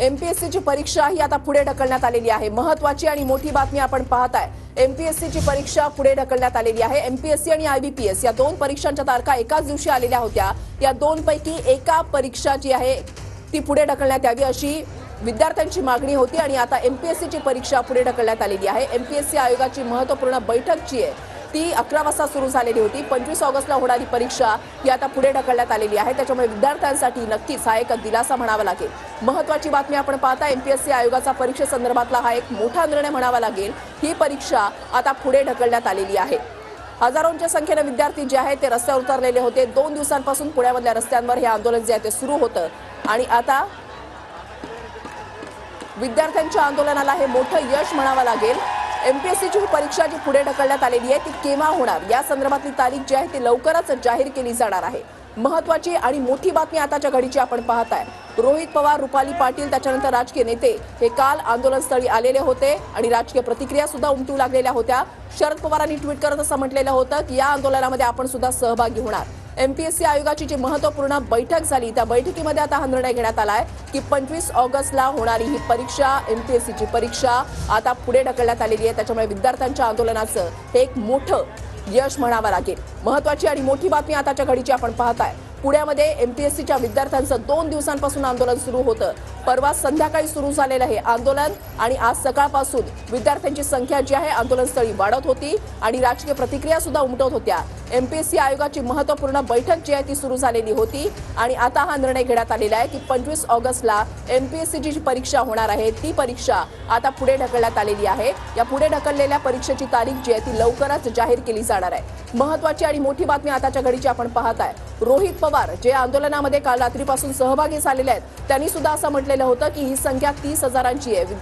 एमपीएससीची परीक्षा ही आता पुढे ढकलण्यात आलेली आहे। महत्त्वाची आणि मोठी बातमी आपण पाहताय। एमपीएससीची परीक्षा पुढे ढकलण्यात आलेली आहे। एमपीएससी आणि आयबीपीएस या दोन परीक्षांच्या तारखा एकाच दिवशी आलेल्या होत्या। या दोनपैकी एका परीक्षा जी आहे ती पुढे ढकलण्यात यावी अशी विद्यार्थ्यांची मागणी होती आणि आता एमपीएससीची परीक्षा पुढे ढकलण्यात आलेली आहे। एमपीएससी आयोगाची महत्त्वपूर्ण बैठक जी आहे ती 11 वाजता सुरू झालेली होती। 25 ऑगस्टला होणारी परीक्षा ही आता पुढे ढकलण्यात आलेली आहे। त्याच्यामुळे विद्यार्थ्यांसाठी नक्कीच हा एक दिलासा म्हणावा लागेल। महत्त्वाची बातमी आपण पाहता, एमपीएससी आयोगाचा परीक्षेसंदर्भातला हा एक मोठा निर्णय म्हणावा लागेल। ही परीक्षा आता पुढे ढकलण्यात आलेली आहे। हजारोंच्या संख्येने विद्यार्थी जे आहेत ते रस्त्यावर उतरलेले होते। 2 दिवसांपासून पुण्यामधल्या रस्त्यांवर हे आंदोलन जे आहे ते सुरू होतं आणि आता विद्यार्थ्यांच्या आंदोलनाला हे मोठं यश म्हणावं लागेल। एमपीएससीची परीक्षा जी पुढे ढकलण्यात आलेली आहे ती केव्हा होणार या संदर्भातली तारीख जी आहे ती लवकरच जाहीर केली जाणार आहे। महत्त्वाची आणि मोठी बातमी आताच्या घडीची आपण पाहताय। रोहित पवार, रुपाली पाटील त्याच्यानंतर राजकीय नेते हे काल आंदोलनस्थळी आलेले होते आणि राजकीय प्रतिक्रिया सुद्धा उमटू लागलेल्या होत्या। शरद पवारांनी ट्विट करत असं म्हटलेलं होतं की या आंदोलनामध्ये आपण सुद्धा सहभागी होणार। एमपीएससी आयोगाची जी महत्त्वपूर्ण बैठक झाली त्या बैठकीमध्ये आता हा निर्णय घेण्यात आलाय की 25 ऑगस्टला होणारी ही परीक्षा, एमपीएससीची परीक्षा आता पुढे ढकलण्यात आलेली आहे। त्याच्यामुळे विद्यार्थ्यांच्या आंदोलनाचं हे एक मोठं यश म्हणावं लागेल। महत्त्वाची आणि मोठी बातमी आताच्या घडीची आपण पाहताय। पुण्यामध्ये एमपीएससीच्या विद्यार्थ्यांचं 2 दिवसांपासून आंदोलन सुरू होतं। परवा संध्याकाळी सुरू झालेलं हे आंदोलन आणि आज सकाळपासून विद्यार्थ्यांची संख्या जी आहे आंदोलनस्थळी वाढत होती आणि राजकीय प्रतिक्रिया सुद्धा उमटत होत्या। एमपीएससी आयोगाची महत्त्वपूर्ण बैठक जी आहे ती सुरू झालेली होती आणि आता हा निर्णय घेण्यात आलेला आहे की 25 ऑगस्टला एमपीएससीची जी परीक्षा होणार आहे ती परीक्षा आता पुढे ढकलण्यात आलेली आहे। या पुढे ढकललेल्या परीक्षेची तारीख जी आहे ती लवकरच जाहीर केली जाणार आहे। महत्त्वाची आणि मोठी बातमी आताच्या घडीची आपण पाहताय। रोहित पवार जे आंदोलनामध्ये काल रात्रीपासून सहभागी झालेले आहेत त्यांनी सुद्धा असं म्हटलेलं होतं की ही संख्या 30,000ची आहे।